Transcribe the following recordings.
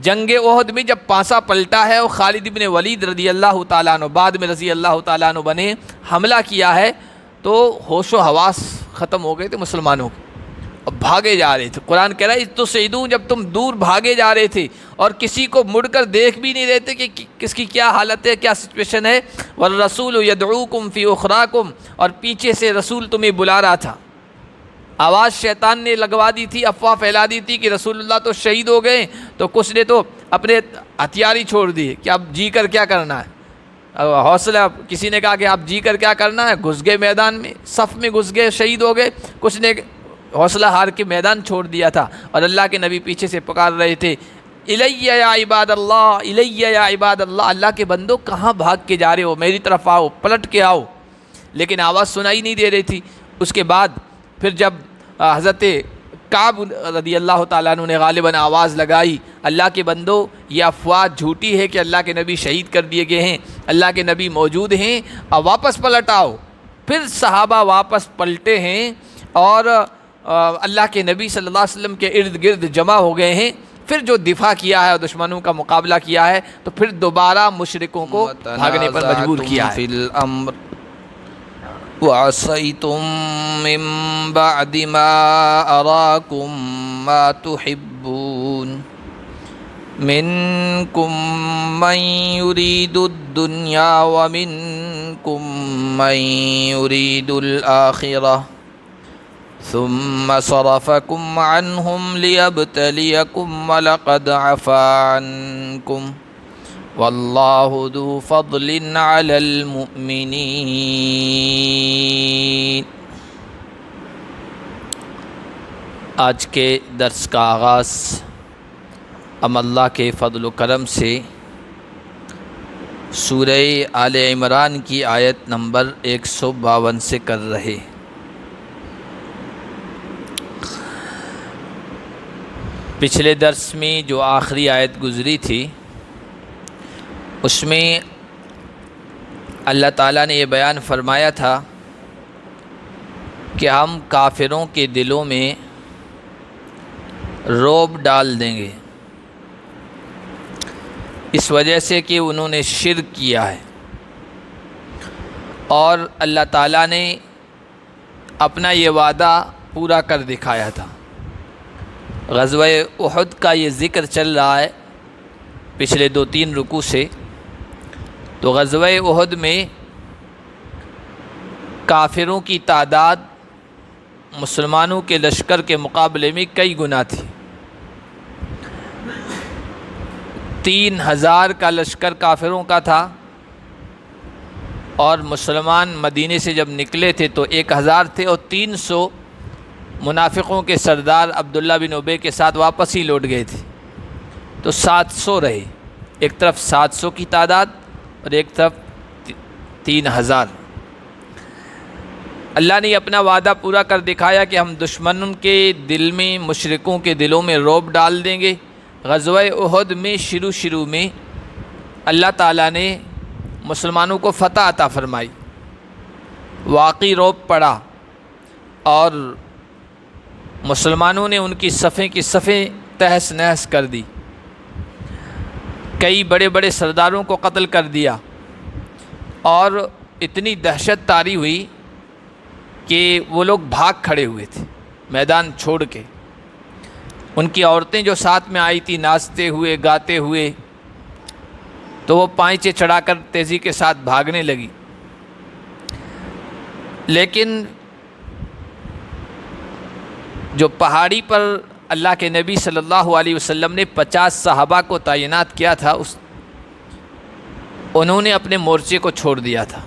جنگ احد میں جب پانسا پلٹا ہے اور خالد بن ولید رضی اللہ تعالیٰ عنہ بعد میں رضی اللہ تعالیٰ عنہ بنے حملہ کیا ہے تو ہوش و حواس ختم ہو گئے تھے مسلمانوں کے، اب بھاگے جا رہے تھے۔ قرآن کہہ رہا ہے تو سیدوں، جب تم دور بھاگے جا رہے تھے اور کسی کو مڑ کر دیکھ بھی نہیں رہے تھے کہ کس کی کیا حالت ہے، کیا سچویشن ہے۔ والرسول یدعوکم فی اخراکم، اور پیچھے سے رسول تمہیں بلا رہا تھا۔ آواز شیطان نے لگوا دی تھی، افواہ پھیلا دی تھی کہ رسول اللہ تو شہید ہو گئے، تو کچھ نے تو اپنے ہتھیار ہی چھوڑ دیے کہ اب جی کر کیا کرنا ہے۔ حوصلہ، کسی نے کہا کہ آپ جی کر کیا کرنا ہے، گھس گئے میدان میں، صف میں گھس گئے، شہید ہو گئے۔ کچھ نے حوصلہ ہار کے میدان چھوڑ دیا تھا، اور اللہ کے نبی پیچھے سے پکار رہے تھے، الیہ یا عباد اللہ، الیہ یا عباد اللہ، اللہ کے بندو کہاں بھاگ کے جا رہے ہو، میری طرف آؤ، پلٹ کے آؤ۔ لیکن آواز سنائی نہیں دے رہی تھی۔ اس کے بعد پھر جب حضرت کعب رضی اللہ تعالیٰ عنہ نے غالباً آواز لگائی، اللہ کے بندو یہ افواہ جھوٹی ہے کہ اللہ کے نبی شہید کر دیے گئے ہیں، اللہ کے نبی موجود ہیں، اور واپس پلٹ آؤ۔ پھر صحابہ واپس پلٹے ہیں اور اللہ کے نبی صلی اللہ علیہ وسلم کے ارد گرد جمع ہو گئے ہیں۔ پھر جو دفاع کیا ہے اور دشمنوں کا مقابلہ کیا ہے، تو پھر دوبارہ مشرکوں کو بھاگنے پر مجبور کیا ہے۔ وعصيتم من بعد ما أراكم ما تحبون منكم من يريد الدنيا ومنكم من يريد الآخرة ثم صرفكم عنهم ليبتليكم ولقد عفا عنكم واللہ ذو فضل علی المؤمنین۔ آج کے درس کا آغاز ہم اللہ کے فضل و کرم سے سورہ آل عمران کی آیت نمبر 152 سے کر رہے۔ پچھلے درس میں جو آخری آیت گزری تھی، اس میں اللہ تعالیٰ نے یہ بیان فرمایا تھا کہ ہم کافروں کے دلوں میں رعب ڈال دیں گے، اس وجہ سے کہ انہوں نے شرک کیا ہے، اور اللہ تعالیٰ نے اپنا یہ وعدہ پورا کر دکھایا تھا۔ غزوہ احد کا یہ ذکر چل رہا ہے پچھلے 2-3 رکوع سے۔ تو غزوہ احد میں کافروں کی تعداد مسلمانوں کے لشکر کے مقابلے میں کئی گنا تھی۔ 3000 کا لشکر کافروں کا تھا، اور مسلمان مدینے سے جب نکلے تھے تو 1000 تھے، اور 300 منافقوں کے سردار عبداللہ بن ابی کے ساتھ واپس ہی لوٹ گئے تھے، تو 700 رہے۔ ایک طرف 700 کی تعداد اور ایک طرف 3000۔ اللہ نے اپنا وعدہ پورا کر دکھایا کہ ہم دشمنوں کے دل میں، مشرکوں کے دلوں میں رعب ڈال دیں گے۔ غزوہ احد میں شروع میں اللہ تعالیٰ نے مسلمانوں کو فتح عطا فرمائی، واقعی رعب پڑا، اور مسلمانوں نے ان کی صفیں کی صفیں تہس نہس کر دی، کئی بڑے بڑے سرداروں کو قتل کر دیا، اور اتنی دہشت طاری ہوئی کہ وہ لوگ بھاگ کھڑے ہوئے تھے میدان چھوڑ کے۔ ان کی عورتیں جو ساتھ میں آئی تھی ناچتے ہوئے گاتے ہوئے، تو وہ پائچے چڑھا کر تیزی کے ساتھ بھاگنے لگی۔ لیکن جو پہاڑی پر اللہ کے نبی صلی اللہ علیہ وسلم نے 50 صحابہ کو تعینات کیا تھا، انہوں نے اپنے مورچے کو چھوڑ دیا تھا،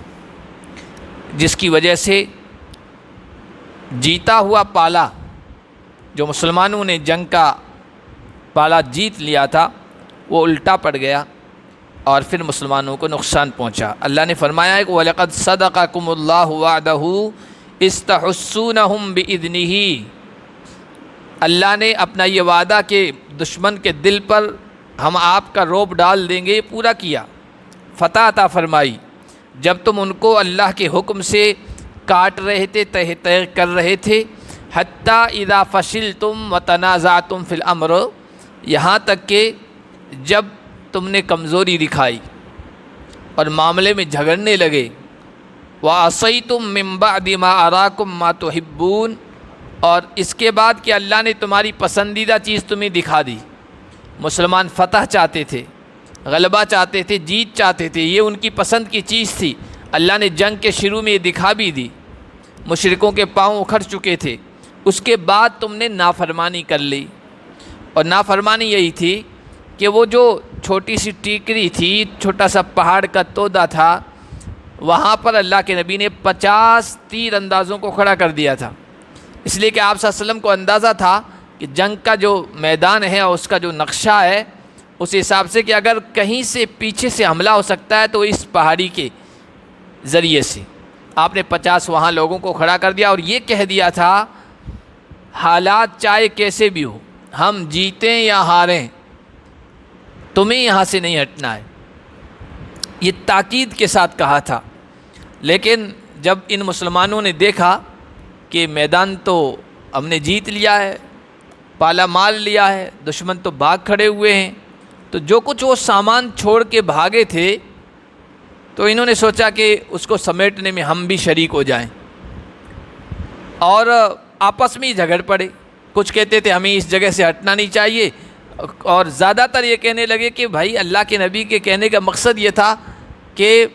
جس کی وجہ سے جیتا ہوا پالا، جو مسلمانوں نے جنگ کا پالا جیت لیا تھا، وہ الٹا پڑ گیا، اور پھر مسلمانوں کو نقصان پہنچا۔ اللہ نے فرمایا ہے کہ وَلَقَدْ صَدَقَكُمُ اللَّهُ وَعْدَهُ إِذْ تَحُسُّونَهُم بِإِذْنِهِ۔ اللہ نے اپنا یہ وعدہ کہ دشمن کے دل پر ہم آپ کا رعب ڈال دیں گے پورا کیا، فتح عطا فرمائی۔ جب تم ان کو اللہ کے حکم سے کاٹ رہے تھے، تہ کر رہے تھے، حتیٰ اذا فشلتم وتنازعتم فی الامر، یہاں تک کہ جب تم نے کمزوری دکھائی اور معاملے میں جھگڑنے لگے، وَعَصَيْتُم مِّن بَعْدِ مَا أَرَاكُم مَّا تُحِبُّونَ، اور اس کے بعد کہ اللہ نے تمہاری پسندیدہ چیز تمہیں دکھا دی۔ مسلمان فتح چاہتے تھے، غلبہ چاہتے تھے، جیت چاہتے تھے، یہ ان کی پسند کی چیز تھی۔ اللہ نے جنگ کے شروع میں یہ دکھا بھی دی، مشرکوں کے پاؤں اکھڑ چکے تھے، اس کے بعد تم نے نافرمانی کر لی۔ اور نافرمانی یہی تھی کہ وہ جو چھوٹی سی ٹیکری تھی، چھوٹا سا پہاڑ کا تودا تھا، وہاں پر اللہ کے نبی نے 50 تیر اندازوں کو کھڑا کر دیا تھا، اس لیے کہ آپ صلی اللہ علیہ وسلم کو اندازہ تھا کہ جنگ کا جو میدان ہے اور اس کا جو نقشہ ہے، اس حساب سے کہ اگر کہیں سے پیچھے سے حملہ ہو سکتا ہے تو اس پہاڑی کے ذریعے سے آپ نے 50 وہاں لوگوں کو کھڑا کر دیا، اور یہ کہہ دیا تھا حالات چاہے کیسے بھی ہو، ہم جیتیں یا ہاریں، تمہیں یہاں سے نہیں ہٹنا ہے۔ یہ تاکید کے ساتھ کہا تھا، لیکن جب ان مسلمانوں نے دیکھا کہ میدان تو ہم نے جیت لیا ہے، پالا مال لیا ہے، دشمن تو بھاگ کھڑے ہوئے ہیں، تو جو کچھ وہ سامان چھوڑ کے بھاگے تھے تو انہوں نے سوچا کہ اس کو سمیٹنے میں ہم بھی شریک ہو جائیں، اور آپس میں ہی جھگڑ پڑے۔ کچھ کہتے تھے ہمیں اس جگہ سے ہٹنا نہیں چاہیے، اور زیادہ تر یہ کہنے لگے کہ بھائی اللہ کے نبی کے کہنے کا مقصد یہ تھا کہ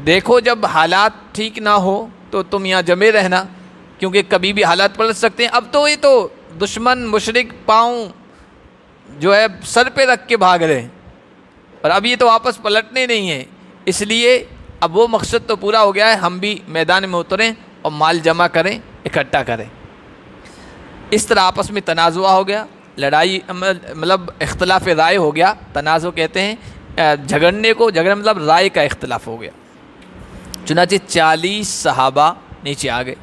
دیکھو جب حالات ٹھیک نہ ہو تو تم یہاں جمے رہنا، کیونکہ کبھی بھی حالات پلٹ سکتے ہیں۔ اب تو یہ تو دشمن مشرک پاؤں جو ہے سر پہ رکھ کے بھاگ رہے ہیں، اور اب یہ تو واپس پلٹنے نہیں ہیں، اس لیے اب وہ مقصد تو پورا ہو گیا ہے، ہم بھی میدان میں اتریں اور مال جمع کریں، اکٹھا کریں۔ اس طرح آپس میں تنازع ہو گیا، لڑائی مطلب اختلاف رائے ہو گیا، تنازع کہتے ہیں جھگڑنے کو، جھگڑا مطلب رائے کا اختلاف ہو گیا۔ چنانچہ 40 صحابہ نیچے آ گئے،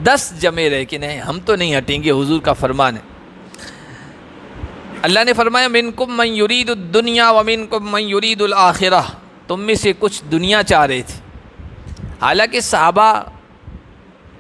10 جمے رہے کہ نہیں ہم تو نہیں ہٹیں گے، حضور کا فرمان ہے۔ اللہ نے فرمایا منکم من یرید الدنیا ومنکم من یرید الآخرہ، تم میں سے کچھ دنیا چاہ رہے تھے۔ حالانکہ صحابہ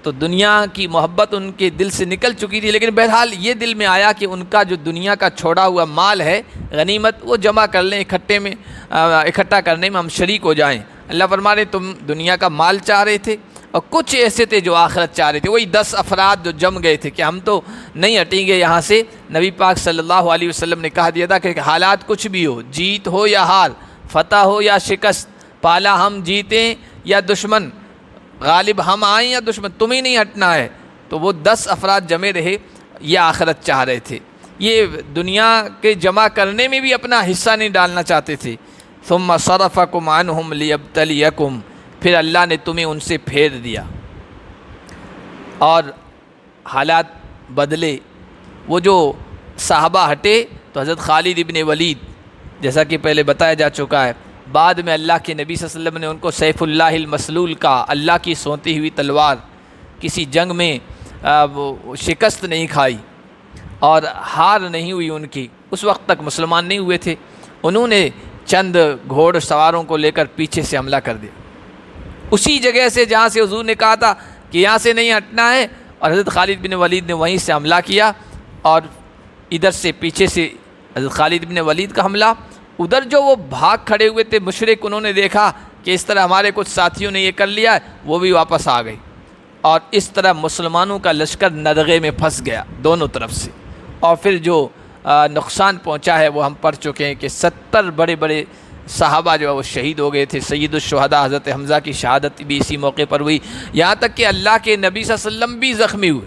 تو دنیا کی محبت ان کے دل سے نکل چکی تھی، لیکن بہرحال یہ دل میں آیا کہ ان کا جو دنیا کا چھوڑا ہوا مال ہے، غنیمت، وہ جمع کر لیں، اکٹھا کرنے میں ہم شریک ہو جائیں۔ اللہ فرما رہے تم دنیا کا مال چاہ رہے تھے، اور کچھ ایسے تھے جو آخرت چاہ رہے تھے، وہی 10 افراد جو جم گئے تھے کہ ہم تو نہیں ہٹیں گے یہاں سے۔ نبی پاک صلی اللہ علیہ وسلم نے کہا دیا تھا کہ حالات کچھ بھی ہو، جیت ہو یا ہار، فتح ہو یا شکست، پالا ہم جیتیں یا دشمن غالب ہم آئیں یا دشمن، تمہیں نہیں ہٹنا ہے۔ تو وہ 10 افراد جمے رہے، یہ آخرت چاہ رہے تھے، یہ دنیا کے جمع کرنے میں بھی اپنا حصہ نہیں ڈالنا چاہتے تھے۔ ثم صرفکم عنہم لیبتلیکم، پھر اللہ نے تمہیں ان سے پھیر دیا اور حالات بدلے۔ وہ جو صحابہ ہٹے تو حضرت خالد ابن ولید، جیسا کہ پہلے بتایا جا چکا ہے، بعد میں اللہ کے نبی صلی اللہ علیہ وسلم نے ان کو سیف اللہ المسلول کا، اللہ کی سونتی ہوئی تلوار، کسی جنگ میں شکست نہیں کھائی اور ہار نہیں ہوئی ان کی، اس وقت تک مسلمان نہیں ہوئے تھے۔ انہوں نے چند گھوڑ سواروں کو لے کر پیچھے سے حملہ کر دیا، اسی جگہ سے جہاں سے حضور نے کہا تھا کہ یہاں سے نہیں ہٹنا ہے، اور حضرت خالد بن ولید نے وہیں سے حملہ کیا، اور ادھر سے پیچھے سے حضرت خالد بن ولید کا حملہ، ادھر جو وہ بھاگ کھڑے ہوئے تھے مشرک، انہوں نے دیکھا کہ اس طرح ہمارے کچھ ساتھیوں نے یہ کر لیا ہے، وہ بھی واپس آ گئے، اور اس طرح مسلمانوں کا لشکر ندغے میں پھنس گیا دونوں طرف سے۔ اور پھر جو نقصان پہنچا ہے وہ ہم پڑھ چکے ہیں کہ 70 بڑے بڑے صحابہ جو ہے وہ شہید ہو گئے تھے۔ سید الشہداء حضرت حمزہ کی شہادت بھی اسی موقع پر ہوئی، یہاں تک کہ اللہ کے نبی صلی اللہ علیہ وسلم بھی زخمی ہوئے،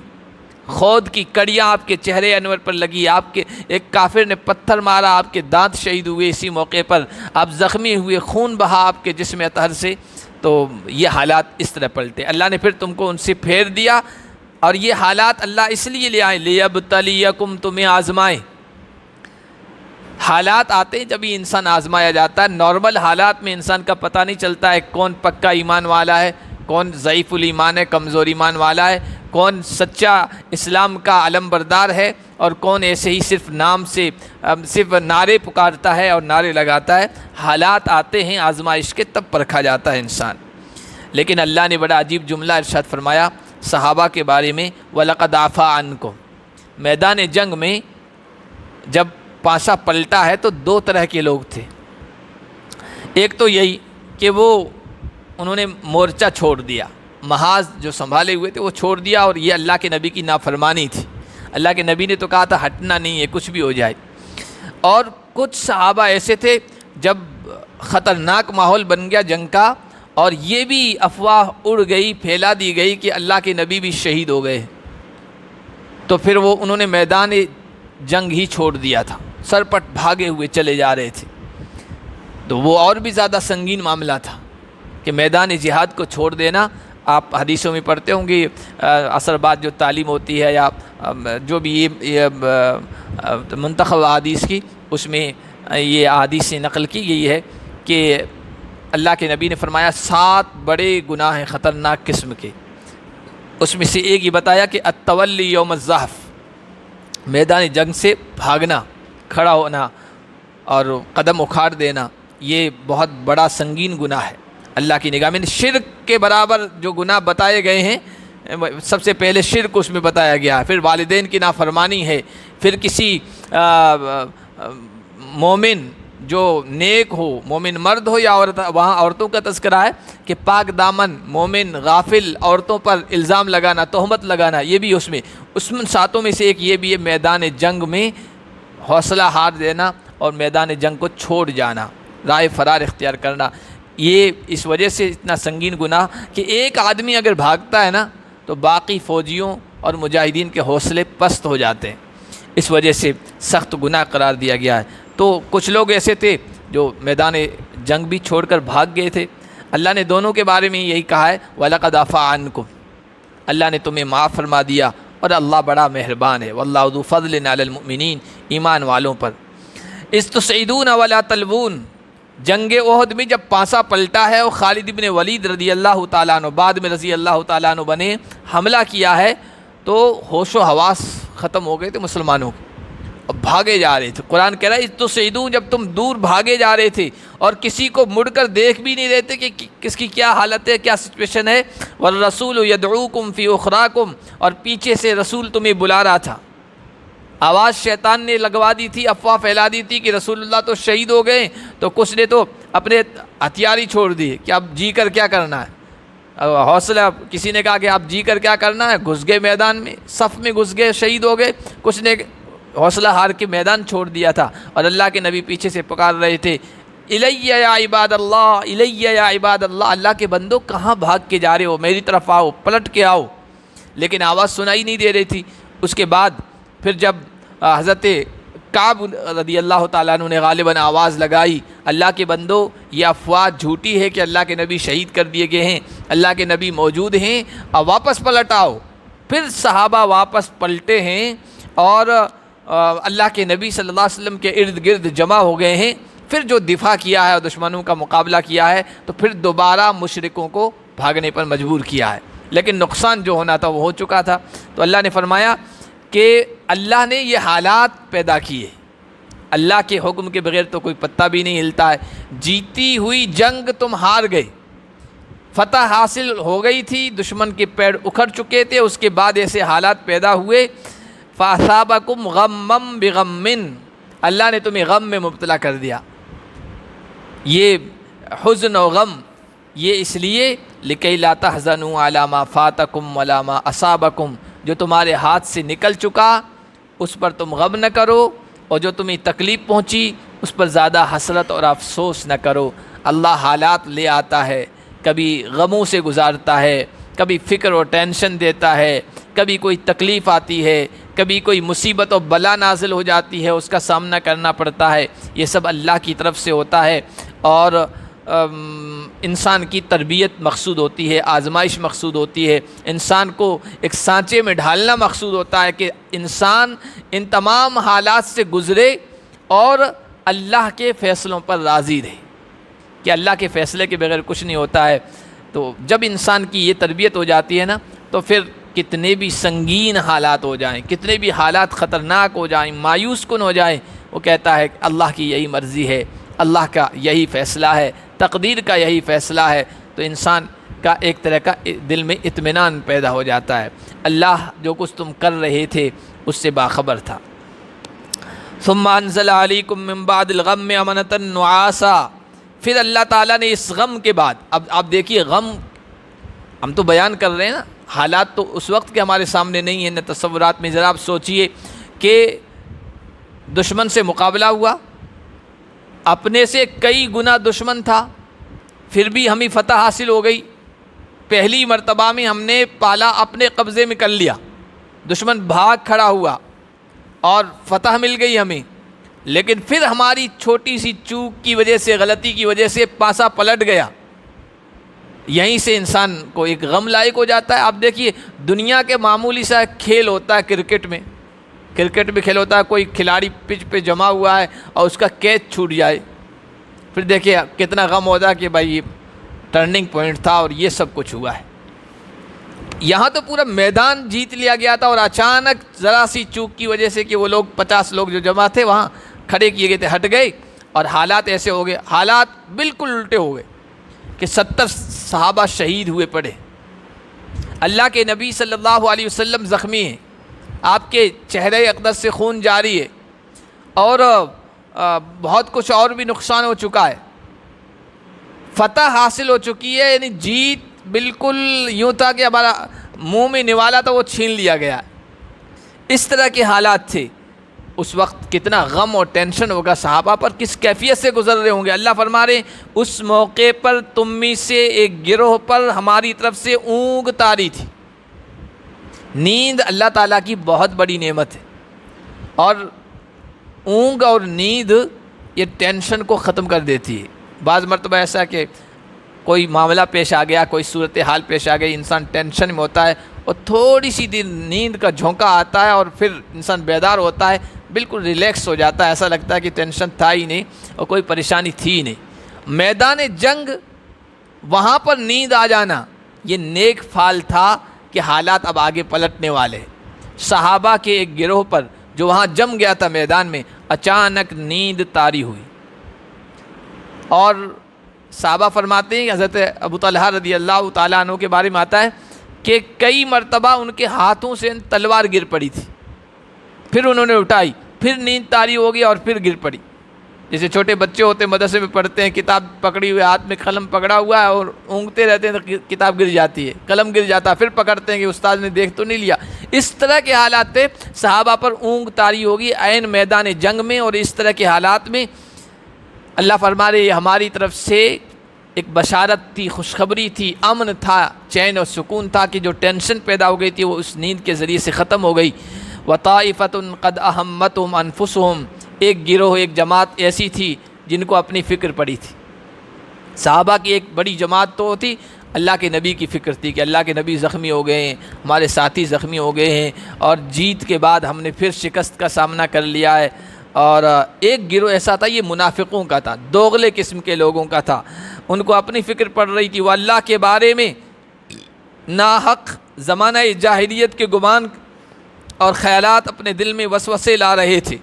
خود کی کڑیاں آپ کے چہرے انور پر لگی، آپ کے ایک کافر نے پتھر مارا، آپ کے دانت شہید ہوئے اسی موقع پر، آپ زخمی ہوئے، خون بہا آپ کے جسم اطہر سے۔ تو یہ حالات اس طرح پلٹے، اللہ نے پھر تم کو ان سے پھیر دیا، اور یہ حالات اللہ اس لیے لے آئے لیبتلیکم، تمہیں آزمائے۔ حالات آتے ہیں جب یہ انسان آزمایا جاتا ہے، نارمل حالات میں انسان کا پتہ نہیں چلتا ہے کون پکا ایمان والا ہے، کون ضعیف الایمان ہے، کمزور ایمان والا ہے، کون سچا اسلام کا علم بردار ہے، اور کون ایسے ہی صرف نام سے صرف نعرے پکارتا ہے اور نعرے لگاتا ہے۔ حالات آتے ہیں آزمائش کے، تب پرکھا جاتا ہے انسان۔ لیکن اللہ نے بڑا عجیب جملہ ارشاد فرمایا صحابہ کے بارے میں، وَلَقَدْ عَفَا عَنْكُمْ، میدان جنگ میں جب پانسا پلٹا ہے تو دو طرح کے لوگ تھے. ایک تو یہی کہ وہ انہوں نے مورچہ چھوڑ دیا، محاذ جو سنبھالے ہوئے تھے وہ چھوڑ دیا، اور یہ اللہ کے نبی کی نافرمانی تھی. اللہ کے نبی نے تو کہا تھا ہٹنا نہیں ہے کچھ بھی ہو جائے. اور کچھ صحابہ ایسے تھے جب خطرناک ماحول بن گیا جنگ کا اور یہ بھی افواہ اڑ گئی، پھیلا دی گئی کہ اللہ کے نبی بھی شہید ہو گئے، تو پھر وہ انہوں نے میدان جنگ ہی چھوڑ دیا تھا، سرپٹ بھاگے ہوئے چلے جا رہے تھے. تو وہ اور بھی زیادہ سنگین معاملہ تھا کہ میدان جہاد کو چھوڑ دینا. آپ حدیثوں میں پڑھتے ہوں گے عصر بعد جو تعلیم ہوتی ہے یا جو بھی یہ منتخب احادیث کی، اس میں یہ احادیث سے نقل کی گئی ہے کہ اللہ کے نبی نے فرمایا 7 بڑے گناہ ہیں خطرناک قسم کے. اس میں سے ایک یہ بتایا کہ التولی یوم الزحف، میدان جنگ سے بھاگنا، کھڑا ہونا اور قدم اکھاڑ دینا، یہ بہت بڑا سنگین گناہ ہے اللہ کی نگاہ میں. شرک کے برابر جو گناہ بتائے گئے ہیں، سب سے پہلے شرک اس میں بتایا گیا ہے، پھر والدین کی نافرمانی ہے، پھر کسی مومن جو نیک ہو، مومن مرد ہو یا عورت، وہاں عورتوں کا تذکرہ ہے کہ پاک دامن مومن غافل عورتوں پر الزام لگانا، تہمت لگانا، یہ بھی اس میں 7 میں سے ایک یہ بھی ہے میدان جنگ میں حوصلہ ہار دینا اور میدان جنگ کو چھوڑ جانا، رائے فرار اختیار کرنا. یہ اس وجہ سے اتنا سنگین گناہ کہ ایک آدمی اگر بھاگتا ہے نا تو باقی فوجیوں اور مجاہدین کے حوصلے پست ہو جاتے ہیں، اس وجہ سے سخت گناہ قرار دیا گیا ہے. تو کچھ لوگ ایسے تھے جو میدان جنگ بھی چھوڑ کر بھاگ گئے تھے. اللہ نے دونوں کے بارے میں یہی کہا ہے وَلَقَدْ عَفَا عَنْكُمْ، اللہ نے تمہیں معاف فرما دیا اور اللہ بڑا مہربان ہے. وَاللَّهُ ذُو فَضْلٍ عَلَى الْمُؤْمِنِينَ، ایمان والوں پر. اِسْتُسْعِدُونَ وَلَا تَلْوُونَ، جنگ احد میں جب پانسا پلٹا ہے اور خالد بن ولید رضی اللہ تعالیٰ عنہ بعد میں رضی اللہ تعالیٰ عنہ بنے حملہ کیا ہے تو ہوش و حواس ختم ہو گئے تھے مسلمانوں کے اور بھاگے جا رہے تھے. قرآن کہہ رہا ہے اِسْتُسْعِدُونَ، جب تم دور بھاگے جا رہے تھے اور کسی کو مڑ کر دیکھ بھی نہیں رہے تھے کہ کس کی کیا حالت ہے، کیا سچویشن ہے. وَالرَّسُولُ يَدْعُوكُمْ فِي أُخْرَاكُمْ، اور پیچھے سے رسول تمہیں بلا رہا تھا. آواز شیطان نے لگوا دی تھی، افواہ پھیلا دی تھی کہ رسول اللہ تو شہید ہو گئے، تو کچھ نے تو اپنے ہتھیار ہی چھوڑ دیے کہ اب جی کر کیا کرنا ہے. حوصلہ کسی نے کہا کہ اب جی کر کیا کرنا ہے، گھس گئے میدان میں، صف میں گھس گئے، شہید ہو گئے. کچھ نے حوصلہ ہار کے میدان چھوڑ دیا تھا اور اللہ کے نبی پیچھے سے پکار رہے تھے الیہ یا عباد اللہ، الیہ یا عباد اللہ، اللہ کے بندو کہاں بھاگ کے جا رہے ہو، میری طرف آؤ، پلٹ کے آؤ. لیکن آواز سنائی نہیں دے رہی تھی. اس کے بعد پھر جب حضرت کعب رضی اللہ تعالیٰ عنہ نے غالباً آواز لگائی اللہ کے بندو یہ افواہ جھوٹی ہے کہ اللہ کے نبی شہید کر دیے گئے ہیں، اللہ کے نبی موجود ہیں اور واپس پلٹ آؤ. پھر صحابہ واپس پلٹے ہیں اور اللہ کے نبی صلی اللہ علیہ وسلم کے ارد گرد جمع ہو گئے ہیں. پھر جو دفاع کیا ہے اور دشمنوں کا مقابلہ کیا ہے تو پھر دوبارہ مشرکوں کو بھاگنے پر مجبور کیا ہے، لیکن نقصان جو ہونا تھا وہ ہو چکا تھا. تو اللہ نے فرمایا کہ اللہ نے یہ حالات پیدا کیے، اللہ کے حکم کے بغیر تو کوئی پتا بھی نہیں ہلتا ہے. جیتی ہوئی جنگ تم ہار گئے، فتح حاصل ہو گئی تھی، دشمن کے پیر اکھڑ چکے تھے، اس کے بعد ایسے حالات پیدا ہوئے فَأَصَابَكُمْ غَمًّا بِغَمٍّ، اللہ نے تمہیں غم میں مبتلا کر دیا. یہ حزن و غم یہ اس لیے لِكَيْ لَا تَحْزَنُوا عَلَى مَا فَاتَكُمْ وَلَا مَا أَصَابَكُمْ، جو تمہارے ہاتھ سے نکل چکا اس پر تم غم نہ کرو، اور جو تمہیں تکلیف پہنچی اس پر زیادہ حسرت اور افسوس نہ کرو. اللہ حالات لے آتا ہے، کبھی غموں سے گزارتا ہے، کبھی فکر اور ٹینشن دیتا ہے، کبھی کوئی تکلیف آتی ہے، کبھی کوئی مصیبت و بلا نازل ہو جاتی ہے، اس کا سامنا کرنا پڑتا ہے. یہ سب اللہ کی طرف سے ہوتا ہے اور انسان کی تربیت مقصود ہوتی ہے، آزمائش مقصود ہوتی ہے، انسان کو ایک سانچے میں ڈھالنا مقصود ہوتا ہے کہ انسان ان تمام حالات سے گزرے اور اللہ کے فیصلوں پر راضی رہے کہ اللہ کے فیصلے کے بغیر کچھ نہیں ہوتا ہے. تو جب انسان کی یہ تربیت ہو جاتی ہے نا تو پھر کتنے بھی سنگین حالات ہو جائیں، کتنے بھی حالات خطرناک ہو جائیں، مایوس کن ہو جائیں، وہ کہتا ہے کہ اللہ کی یہی مرضی ہے، اللہ کا یہی فیصلہ ہے، تقدیر کا یہی فیصلہ ہے. تو انسان کا ایک طرح کا دل میں اطمینان پیدا ہو جاتا ہے. اللہ جو کچھ تم کر رہے تھے اس سے باخبر تھا. ثم انزل علیکم من بعد الغم امنۃ نعاسا، پھر اللہ تعالیٰ نے اس غم کے بعد، اب آپ دیکھیے غم ہم تو بیان کر رہے ہیں نا، حالات تو اس وقت کے ہمارے سامنے نہیں ہیں، نہ تصورات میں. ذرا آپ سوچئے کہ دشمن سے مقابلہ ہوا، اپنے سے کئی گنا دشمن تھا، پھر بھی ہمیں فتح حاصل ہو گئی. پہلی مرتبہ میں ہم نے پالا اپنے قبضے میں کر لیا، دشمن بھاگ کھڑا ہوا اور فتح مل گئی ہمیں. لیکن پھر ہماری چھوٹی سی چوک کی وجہ سے، غلطی کی وجہ سے پاسا پلٹ گیا. یہیں سے انسان کو ایک غم لاحق ہو جاتا ہے. آپ دیکھیے دنیا کے معمولی سا کھیل ہوتا ہے، کرکٹ میں کھیل ہوتا ہے، کوئی کھلاڑی پچ پہ جمع ہوا ہے اور اس کا کیچ چھوٹ جائے، پھر دیکھیے کتنا غم ہوتا ہے کہ بھائی یہ ٹرننگ پوائنٹ تھا اور یہ سب کچھ ہوا ہے. یہاں تو پورا میدان جیت لیا گیا تھا اور اچانک ذرا سی چوک کی وجہ سے کہ وہ لوگ 50 لوگ جو جمع تھے وہاں کھڑے کیے گئے تھے ہٹ گئے، اور حالات ایسے ہو گئے، حالات بالکل الٹے ہو گئے کہ 70 صحابہ شہید ہوئے پڑے. اللہ کے نبی صلی اللہ علیہ وسلم زخمی ہیں، آپ کے چہرے اقدس سے خون جاری ہے، اور بہت کچھ اور بھی نقصان ہو چکا ہے. فتح حاصل ہو چکی ہے، یعنی جیت بالکل یوں تھا کہ ہمارا منہ میں نوالا تھا وہ چھین لیا گیا. اس طرح کے حالات تھے. اس وقت کتنا غم اور ٹینشن ہوگا صحابہ پر، کس کیفیت سے گزر رہے ہوں گے. اللہ فرما رہے ہیں اس موقع پر تم میں سے ایک گروہ پر ہماری طرف سے اونگ طاری تھی. نیند اللہ تعالیٰ کی بہت بڑی نعمت ہے، اور اونگ اور نیند یہ ٹینشن کو ختم کر دیتی ہے. بعض مرتبہ ایسا کہ کوئی معاملہ پیش آ گیا، کوئی صورتحال پیش آ گئی، انسان ٹینشن میں ہوتا ہے اور تھوڑی سی دیر نیند کا جھونکا آتا ہے اور پھر انسان بیدار ہوتا ہے، بالکل ریلیکس ہو جاتا ہے، ایسا لگتا ہے کہ ٹینشن تھا ہی نہیں اور کوئی پریشانی تھی ہی نہیں. میدان جنگ وہاں پر نیند آ جانا یہ نیک فعل تھا کہ حالات اب آگے پلٹنے والے. صحابہ کے ایک گروہ پر جو وہاں جم گیا تھا میدان میں، اچانک نیند طاری ہوئی. اور صحابہ فرماتے ہیں کہ حضرت ابو طلحہ رضی اللہ تعالیٰ عنہ کے بارے میں آتا ہے کہ کئی مرتبہ ان کے ہاتھوں سے تلوار گر پڑی تھی، پھر انہوں نے اٹھائی، پھر نیند طاری ہو گئی اور پھر گر پڑی. جیسے چھوٹے بچے ہوتے ہیں مدرسے میں پڑھتے ہیں، کتاب پکڑی ہوئے ہاتھ میں قلم پکڑا ہوا ہے اور اونگتے رہتے ہیں تو کتاب گر جاتی ہے، قلم گر جاتا ہے، پھر پکڑتے ہیں کہ استاد نے دیکھ تو نہیں لیا. اس طرح کے حالات تھے. صحابہ پر اونگ طاری ہوگی عین میدان جنگ میں، اور اس طرح کے حالات میں اللہ فرما رہے یہ ہماری طرف سے ایک بشارت تھی، خوشخبری تھی، امن تھا، چین اور سکون تھا کہ جو ٹینشن پیدا ہو گئی تھی وہ اس نیند کے ذریعے سے ختم ہو گئی. وَطَائِفَةٌ قَدْ أَهَمَّتْهُمْ أَنفُسُهُمْ، ایک گروہ، ایک جماعت ایسی تھی جن کو اپنی فکر پڑی تھی. صحابہ کی ایک بڑی جماعت تو ہوتی، اللہ کے نبی کی فکر تھی کہ اللہ کے نبی زخمی ہو گئے ہیں، ہمارے ساتھی زخمی ہو گئے ہیں، اور جیت کے بعد ہم نے پھر شکست کا سامنا کر لیا ہے. اور ایک گروہ ایسا تھا، یہ منافقوں کا تھا، دوغلے قسم کے لوگوں کا تھا، ان کو اپنی فکر پڑ رہی تھی. وہ اللہ کے بارے میں ناحق زمانہ جاہلیت کے گمان اور خیالات اپنے دل میں وسوسے لا رہے تھے.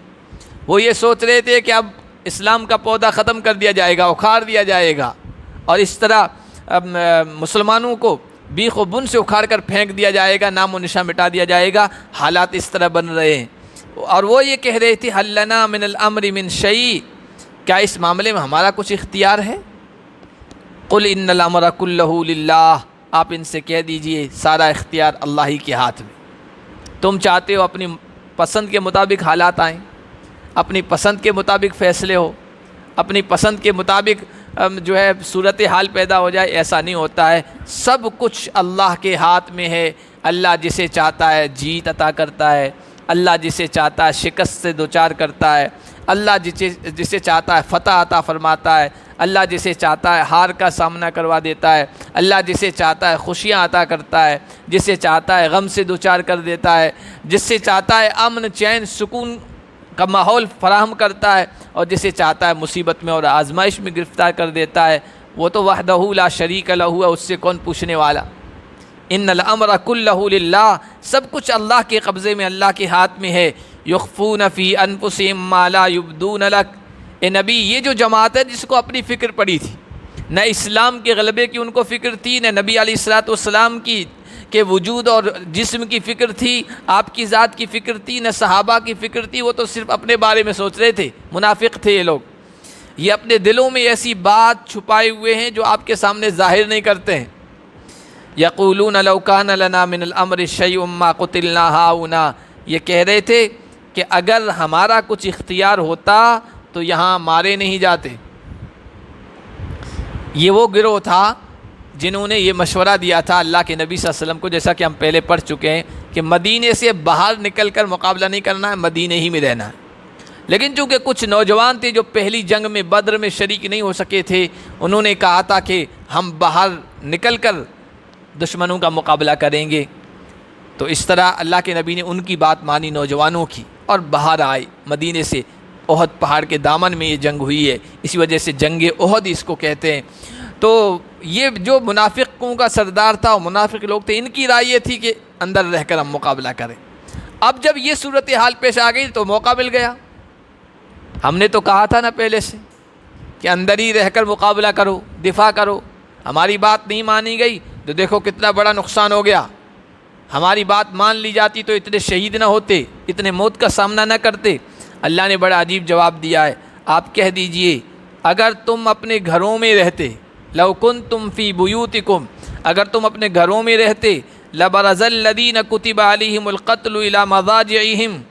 وہ یہ سوچ رہے تھے کہ اب اسلام کا پودا ختم کر دیا جائے گا، اکھاڑ دیا جائے گا، اور اس طرح مسلمانوں کو بیخ و بن سے اکھاڑ کر پھینک دیا جائے گا، نام و نشان مٹا دیا جائے گا. حالات اس طرح بن رہے ہیں. اور وہ یہ کہہ رہے تھے حل لنا من الامر من شیء، کیا اس معاملے میں ہمارا کچھ اختیار ہے؟ قل ان الامر کلہ للہ، آپ ان سے کہہ دیجئے سارا اختیار اللہ ہی کے ہاتھ میں. تم چاہتے ہو اپنی پسند کے مطابق حالات آئیں، اپنی پسند کے مطابق فیصلے ہو، اپنی پسند کے مطابق جو ہے صورتحال پیدا ہو جائے. ایسا نہیں ہوتا ہے، سب کچھ اللہ کے ہاتھ میں ہے. اللہ جسے چاہتا ہے جیت عطا کرتا ہے، اللہ جسے چاہتا ہے شکست سے دوچار کرتا ہے، اللہ جسے چاہتا ہے فتح عطا فرماتا ہے، اللہ جسے چاہتا ہے ہار کا سامنا کروا دیتا ہے، اللہ جسے چاہتا ہے خوشیاں عطا کرتا ہے، جسے چاہتا ہے غم سے دوچار کر دیتا ہے، جس سے چاہتا ہے امن چین سکون کا ماحول فراہم کرتا ہے، اور جسے چاہتا ہے مصیبت میں اور آزمائش میں گرفتار کر دیتا ہے. وہ تو وحدہ لا شریک لہ ہے، اس سے کون پوچھنے والا. ان الامر کلہ للہ، سب کچھ اللہ کے قبضے میں، اللہ کے ہاتھ میں ہے. یخفون فی انفسہم ما لا یبدون لک، اے نبی یہ جو جماعت ہے جس کو اپنی فکر پڑی تھی، نہ اسلام کے غلبے کی ان کو فکر تھی، نہ نبی علیہ الصلوۃ والسلام کی کہ وجود اور جسم کی فکر تھی، آپ کی ذات کی فکر تھی، نہ صحابہ کی فکر تھی، وہ تو صرف اپنے بارے میں سوچ رہے تھے، منافق تھے یہ لوگ۔ یہ اپنے دلوں میں ایسی بات چھپائے ہوئے ہیں جو آپ کے سامنے ظاہر نہیں کرتے ہیں۔ یقولون لو کان لنا من الامر شیء ما قتلنا ہاؤنا، یہ کہہ رہے تھے کہ اگر ہمارا کچھ اختیار ہوتا تو یہاں مارے نہیں جاتے۔ یہ وہ گروہ تھا جنہوں نے یہ مشورہ دیا تھا اللہ کے نبی صلی اللہ علیہ وسلم کو، جیسا کہ ہم پہلے پڑھ چکے ہیں کہ مدینے سے باہر نکل کر مقابلہ نہیں کرنا ہے، مدینے ہی میں رہنا ہے۔ لیکن چونکہ کچھ نوجوان تھے جو پہلی جنگ میں بدر میں شریک نہیں ہو سکے تھے، انہوں نے کہا تھا کہ ہم باہر نکل کر دشمنوں کا مقابلہ کریں گے۔ تو اس طرح اللہ کے نبی نے ان کی بات مانی نوجوانوں کی اور باہر آئے مدینے سے۔ احد پہاڑ کے دامن میں یہ جنگ ہوئی ہے، اسی وجہ سے جنگ احد اس کو کہتے ہیں۔ تو یہ جو منافقوں کا سردار تھا، وہ منافق لوگ تھے، ان کی رائے یہ تھی کہ اندر رہ کر ہم مقابلہ کریں۔ اب جب یہ صورتحال پیش آ گئی تو موقع مل گیا۔ ہم نے تو کہا تھا نا پہلے سے کہ اندر ہی رہ کر مقابلہ کرو، دفاع کرو، ہماری بات نہیں مانی گئی تو دیکھو کتنا بڑا نقصان ہو گیا۔ ہماری بات مان لی جاتی تو اتنے شہید نہ ہوتے، اتنے موت کا سامنا نہ کرتے۔ اللہ نے بڑا عجیب جواب دیا ہے، آپ کہہ دیجئے اگر تم اپنے گھروں میں رہتے، لو کنتم فی بیوتکم، اگر تم اپنے گھروں میں رہتے، لبرز الذین کتب علیہم القتل الی مضاجعہم،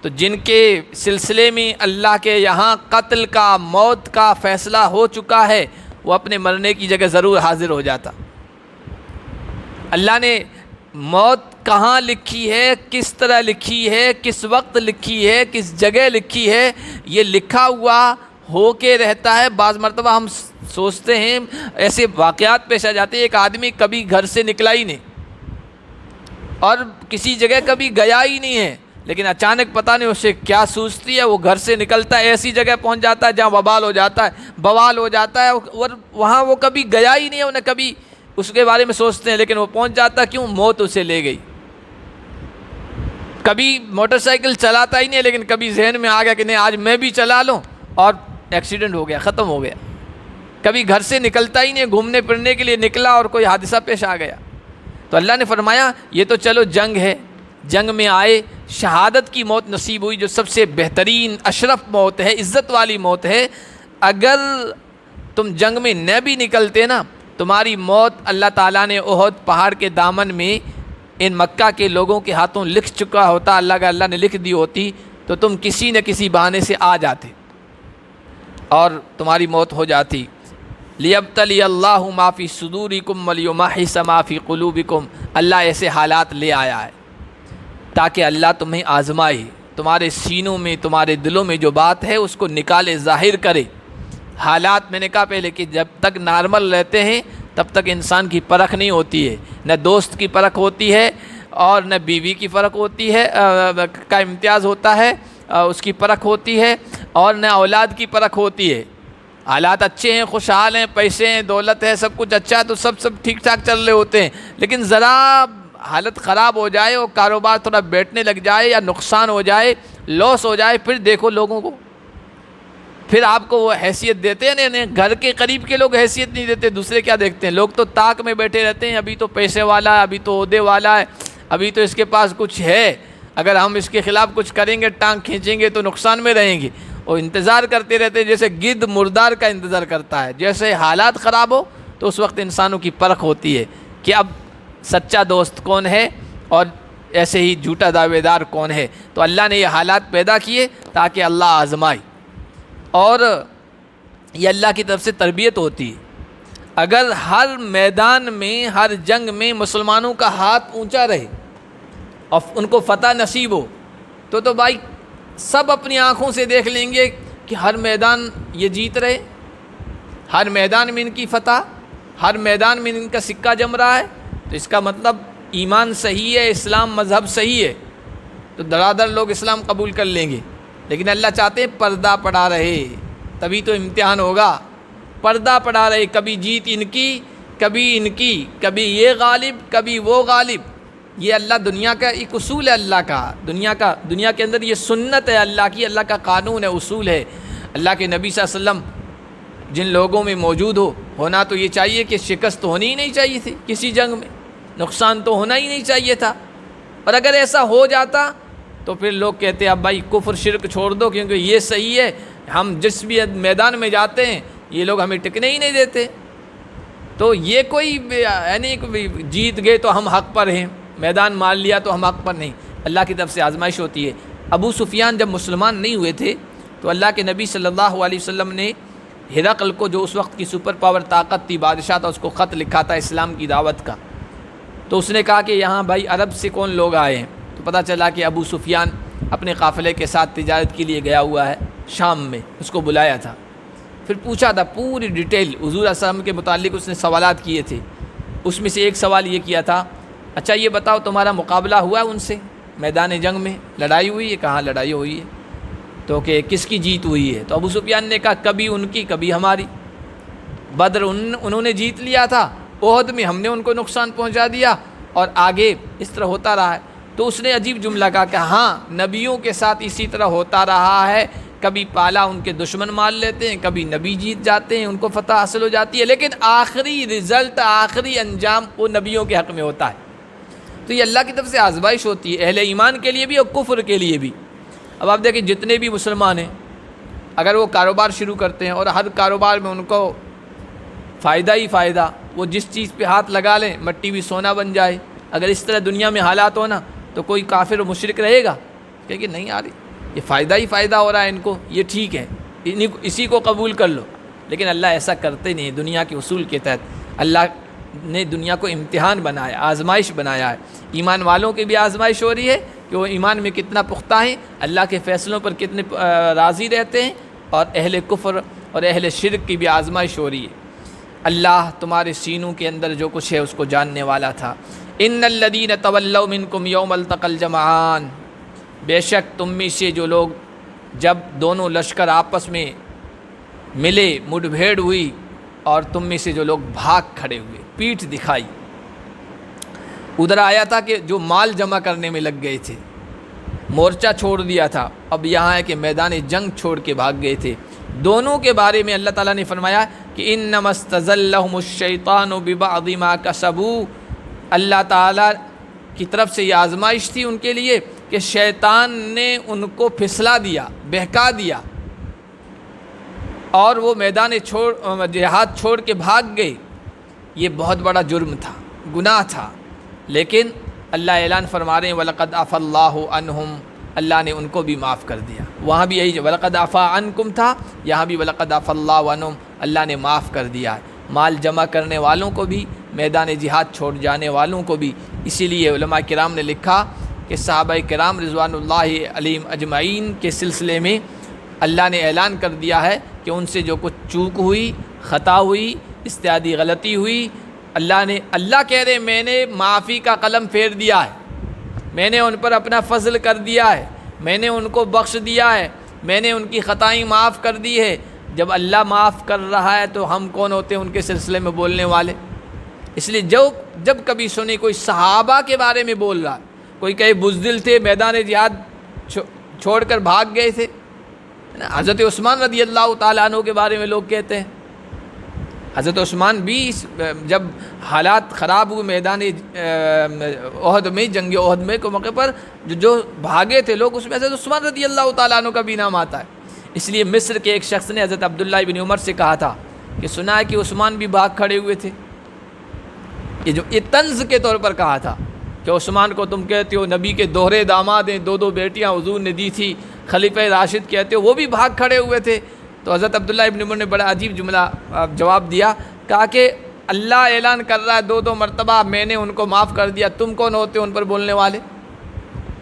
تو جن کے سلسلے میں اللہ کے یہاں قتل کا، موت کا فیصلہ ہو چکا ہے، وہ اپنے مرنے کی جگہ ضرور حاضر ہو جاتا۔ اللہ نے موت کہاں لکھی ہے، کس طرح لکھی ہے، کس وقت لکھی ہے، کس جگہ لکھی ہے، یہ لکھا ہوا ہو کے رہتا ہے۔ بعض مرتبہ ہم سوچتے ہیں، ایسے واقعات پیش آ جاتے ہیں، ایک آدمی کبھی گھر سے نکلا ہی نہیں اور کسی جگہ کبھی گیا ہی نہیں ہے، لیکن اچانک پتہ نہیں اسے کیا سوچتی ہے، وہ گھر سے نکلتا ہے، ایسی جگہ پہنچ جاتا ہے جہاں بوال ہو جاتا ہے اور وہاں وہ کبھی گیا ہی نہیں ہے، انہیں کبھی اس کے بارے میں سوچتے ہیں، لیکن وہ پہنچ جاتا ہے، کیوں؟ موت اسے لے گئی۔ کبھی موٹر سائیکل چلاتا ہی نہیں، لیکن کبھی ذہن میں آ گیا کہ نہیں آج میں بھی چلا لوں، اور ایکسیڈنٹ ہو گیا، ختم ہو گیا۔ کبھی گھر سے نکلتا ہی نہیں، گھومنے پھرنے کے لیے نکلا اور کوئی حادثہ پیش آ گیا۔ تو اللہ نے فرمایا یہ تو چلو جنگ ہے، جنگ میں آئے، شہادت کی موت نصیب ہوئی جو سب سے بہترین اشرف موت ہے، عزت والی موت ہے۔ اگر تم جنگ میں نہ بھی نکلتے نا، تمہاری موت اللہ تعالیٰ نے احد پہاڑ کے دامن میں ان مکہ کے لوگوں کے ہاتھوں لکھ چکا ہوتا، اللہ نے لکھ دی ہوتی، تو تم کسی نہ کسی بہانے سے آ جاتے اور تمہاری موت ہو جاتی۔ لِيَبْتَلِيَ اللَّهُ مَا فِي صُدُورِكُمْ وَلِيُمَحِّصَ مَا فِي قُلُوبِكُمْ، اللہ ایسے حالات لے آیا ہے تاکہ اللہ تمہیں آزمائے، تمہارے سینوں میں، تمہارے دلوں میں جو بات ہے اس کو نکالے، ظاہر کرے۔ حالات میں نے کہا پہلے کہ جب تک نارمل رہتے ہیں تب تک انسان کی پرکھ نہیں ہوتی ہے، نہ دوست کی پرکھ ہوتی ہے اور نہ بیوی کی پرکھ ہوتی ہے کا امتیاز ہوتا ہے، اس کی پرکھ ہوتی ہے، اور نہ اولاد کی پرکھ ہوتی ہے۔ حالات اچھے ہیں، خوشحال ہیں، پیسے ہیں، دولت ہے، سب کچھ اچھا ہے تو سب ٹھیک ٹھاک چل رہے ہوتے ہیں، لیکن ذرا حالت خراب ہو جائے اور کاروبار تھوڑا بیٹھنے لگ جائے یا نقصان ہو جائے، لاس ہو جائے، پھر دیکھو لوگوں کو، پھر آپ کو وہ حیثیت دیتے ہیں نہیں، گھر کے قریب کے لوگ حیثیت نہیں دیتے، دوسرے کیا دیکھتے ہیں؟ لوگ تو طاق میں بیٹھے رہتے ہیں، ابھی تو پیسے والا ہے، ابھی تو عہدے والا ہے، ابھی تو اس کے پاس کچھ ہے، اگر ہم اس کے خلاف کچھ کریں گے، ٹانگ کھینچیں گے تو نقصان میں رہیں گے، اور انتظار کرتے رہتے ہیں جیسے گدھ مردار کا انتظار کرتا ہے۔ جیسے حالات خراب ہو تو اس وقت انسانوں کی پرکھ ہوتی ہے کہ اب سچا دوست کون ہے اور ایسے ہی جھوٹا دعوے دار کون ہے۔ تو اللہ نے یہ حالات پیدا کیے تاکہ اللہ آزمائے، اور یہ اللہ کی طرف سے تربیت ہوتی ہے۔ اگر ہر میدان میں، ہر جنگ میں مسلمانوں کا ہاتھ اونچا رہے اور ان کو فتح نصیب ہو تو بھائی سب اپنی آنکھوں سے دیکھ لیں گے کہ ہر میدان یہ جیت رہے، ہر میدان میں ان کی فتح، ہر میدان میں ان کا سکہ جم رہا ہے، تو اس کا مطلب ایمان صحیح ہے، اسلام مذہب صحیح ہے، تو دھڑا لوگ اسلام قبول کر لیں گے۔ لیکن اللہ چاہتے ہیں پردہ پڑا رہے، تبھی تو امتحان ہوگا۔ پردہ پڑا رہے، کبھی جیت ان کی، کبھی ان کی، کبھی یہ غالب، کبھی وہ غالب۔ یہ اللہ دنیا کا ایک اصول ہے، اللہ کا دنیا کے اندر یہ سنت ہے اللہ کی، اللہ کا قانون ہے، اصول ہے۔ اللہ کے نبی صلی اللہ علیہ وسلم جن لوگوں میں موجود ہونا تو یہ چاہیے کہ شکست ہونی ہی نہیں چاہیے تھی کسی جنگ میں، نقصان تو ہونا ہی نہیں چاہیے تھا، اور اگر ایسا ہو جاتا تو پھر لوگ کہتے اب بھائی کفر شرک چھوڑ دو، کیونکہ یہ صحیح ہے، ہم جس بھی میدان میں جاتے ہیں یہ لوگ ہمیں ٹکنے ہی نہیں دیتے۔ تو یہ کوئی یعنی جیت گئے تو ہم حق پر ہیں، میدان مان لیا تو ہم حق پر نہیں، اللہ کی طرف سے آزمائش ہوتی ہے۔ ابو سفیان جب مسلمان نہیں ہوئے تھے تو اللہ کے نبی صلی اللہ علیہ وسلم نے ہرقل کو، جو اس وقت کی سپر پاور طاقت تھی، بادشاہ تھا، اس کو خط لکھا تھا اسلام کی دعوت کا۔ تو اس نے کہا کہ یہاں بھائی عرب سے کون لوگ آئے ہیں؟ تو پتہ چلا کہ ابو سفیان اپنے قافلے کے ساتھ تجارت کے لیے گیا ہوا ہے شام میں، اس کو بلایا تھا۔ پھر پوچھا تھا پوری ڈیٹیل حضور صلی اللہ علیہ وسلم کے متعلق، اس نے سوالات کیے تھے۔ اس میں سے ایک سوال یہ کیا تھا، اچھا یہ بتاؤ تمہارا مقابلہ ہوا ہے ان سے میدان جنگ میں؟ لڑائی ہوئی ہے؟ کہاں لڑائی ہوئی ہے؟ تو کہ کس کی جیت ہوئی ہے؟ تو ابو سفیان نے کہا کبھی ان کی کبھی ہماری۔ بدر انہوں نے جیت لیا تھا، احد میں ہم نے ان کو نقصان پہنچا دیا، اور آگے اس طرح ہوتا رہا ہے۔ تو اس نے عجیب جملہ کہا کہ ہاں نبیوں کے ساتھ اسی طرح ہوتا رہا ہے، کبھی پالا ان کے دشمن مار لیتے ہیں، کبھی نبی جیت جاتے ہیں، ان کو فتح حاصل ہو جاتی ہے، لیکن آخری رزلٹ، آخری انجام وہ نبیوں کے حق میں ہوتا ہے۔ تو یہ اللہ کی طرف سے آزمائش ہوتی ہے، اہل ایمان کے لیے بھی اور کفر کے لیے بھی۔ اب آپ دیکھیں جتنے بھی مسلمان ہیں، اگر وہ کاروبار شروع کرتے ہیں اور ہر کاروبار میں ان کو فائدہ ہی فائدہ، وہ جس چیز پہ ہاتھ لگا لیں مٹی بھی سونا بن جائے، اگر اس طرح دنیا میں حالات ہونا تو کوئی کافر و مشرک رہے گا کہ نہیں آ رہی، یہ فائدہ ہی فائدہ ہو رہا ہے ان کو، یہ ٹھیک ہے، اسی کو قبول کر لو۔ لیکن اللہ ایسا کرتے نہیں، دنیا کے اصول کے تحت اللہ نے دنیا کو امتحان بنایا، آزمائش بنایا ہے۔ ایمان والوں کی بھی آزمائش ہو رہی ہے کہ وہ ایمان میں کتنا پختہ ہیں، اللہ کے فیصلوں پر کتنے راضی رہتے ہیں، اور اہل کفر اور اہل شرک کی بھی آزمائش ہو رہی ہے۔ اللہ تمہارے سینوں کے اندر جو کچھ ہے اس کو جاننے والا تھا۔ ان الذین تولوا منکم یوم التقى الجمعان، بے شک تم میں سے جو لوگ، جب دونوں لشکر آپس میں ملے، مڈ بھیڑ ہوئی، اور تم میں سے جو لوگ بھاگ کھڑے ہوئے، پیٹھ دکھائی۔ ادھر آیا تھا کہ جو مال جمع کرنے میں لگ گئے تھے، مورچہ چھوڑ دیا تھا، اب یہاں ہے کہ میدان جنگ چھوڑ کے بھاگ گئے تھے۔ دونوں کے بارے میں اللہ تعالیٰ نے فرمایا کہ انما استزلهم الشیطان ببعض ما کسبوا، اللہ تعالیٰ کی طرف سے یہ آزمائش تھی ان کے لیے کہ شیطان نے ان کو پھسلا دیا، بہکا دیا، اور وہ میدان جہاد چھوڑ کے بھاگ گئے۔ یہ بہت بڑا جرم تھا، گناہ تھا، لیکن اللہ اعلان فرما رہے ہیں وَلَقَدْ عَفَا اللَّهُ عَنْهُمْ، اللہ نے ان کو بھی معاف کر دیا۔ وہاں بھی یہی وَلَقَدْ عَفَا عَنْكُمْ تھا، یہاں بھی وَلَقَدْ عَفَا اللَّهُ عَنْهُمْ، اللہ نے معاف کر دیا ہے، مال جمع کرنے والوں کو بھی، میدان جہاد چھوڑ جانے والوں کو بھی۔ اسی لیے علماء کرام نے لکھا کہ صحابہ کرام رضوان اللہ علیہم اجمعین کے سلسلے میں اللہ نے اعلان کر دیا ہے کہ ان سے جو کچھ چوک ہوئی، خطا ہوئی، اجتہادی غلطی ہوئی، اللہ کہہ رہے میں نے معافی کا قلم پھیر دیا ہے، میں نے ان پر اپنا فضل کر دیا ہے، میں نے ان کو بخش دیا ہے، میں نے ان کی خطائیں معاف کر دی ہے۔ جب اللہ معاف کر رہا ہے تو ہم کون ہوتے ہیں ان کے سلسلے میں بولنے والے؟ اس لیے جب کبھی سنی کوئی صحابہ کے بارے میں بول رہا، کوئی کہے بزدل تھے، میدان جہاد چھوڑ کر بھاگ گئے تھے، حضرت عثمان رضی اللہ تعالیٰ عنہ کے بارے میں لوگ کہتے ہیں، حضرت عثمان بھی جب حالات خراب ہوئے میدان احد میں، جنگ احد میں کے موقع پر جو بھاگے تھے لوگ، اس میں حضرت عثمان رضی اللہ تعالیٰ عنہ کا بھی نام آتا ہے۔ اس لیے مصر کے ایک شخص نے حضرت عبداللہ بن عمر سے کہا تھا کہ سنا ہے کہ عثمان بھی بھاگ کھڑے ہوئے تھے۔ یہ طنز کے طور پر کہا تھا کہ عثمان کو تم کہتے ہو نبی کے دوہرے داماد ہیں، دو بیٹیاں حضور نے دی تھی، خلیفہ راشد کہتے ہو، وہ بھی بھاگ کھڑے ہوئے تھے۔ تو حضرت عبداللہ ابن عمر نے بڑا عجیب جملہ جواب دیا، کہا کہ اللہ اعلان کر رہا ہے 2 مرتبہ میں نے ان کو معاف کر دیا، تم کون ہوتے ہو ان پر بولنے والے؟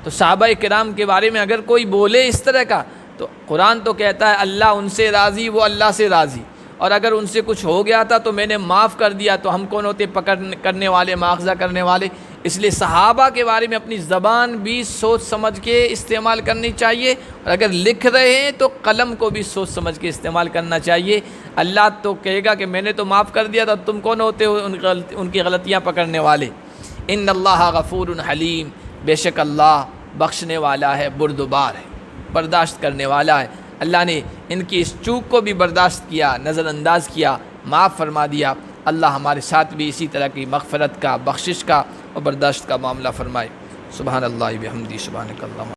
تو صحابہ کرام کے بارے میں اگر کوئی بولے اس طرح کا، تو قرآن تو کہتا ہے اللہ ان سے راضی، وہ اللہ سے راضی، اور اگر ان سے کچھ ہو گیا تھا تو میں نے معاف کر دیا، تو ہم کون ہوتے کرنے والے، مواخذہ کرنے والے؟ اس لیے صحابہ کے بارے میں اپنی زبان بھی سوچ سمجھ کے استعمال کرنی چاہیے، اور اگر لکھ رہے ہیں تو قلم کو بھی سوچ سمجھ کے استعمال کرنا چاہیے۔ اللہ تو کہے گا کہ میں نے تو معاف کر دیا تھا، تم کون ہوتے ہو ان کی غلطیاں پکڑنے والے؟ ان اللہ غفور حلیم، بے شک اللہ بخشنے والا ہے، بردبار ہے، برداشت کرنے والا ہے۔ اللہ نے ان کی اس چوک کو بھی برداشت کیا، نظر انداز کیا، معاف فرما دیا۔ اللہ ہمارے ساتھ بھی اسی طرح کی مغفرت کا، بخشش کا اور برداشت کا معاملہ فرمائے۔ سبحان اللہ بحمدی، سبحانک اللہم۔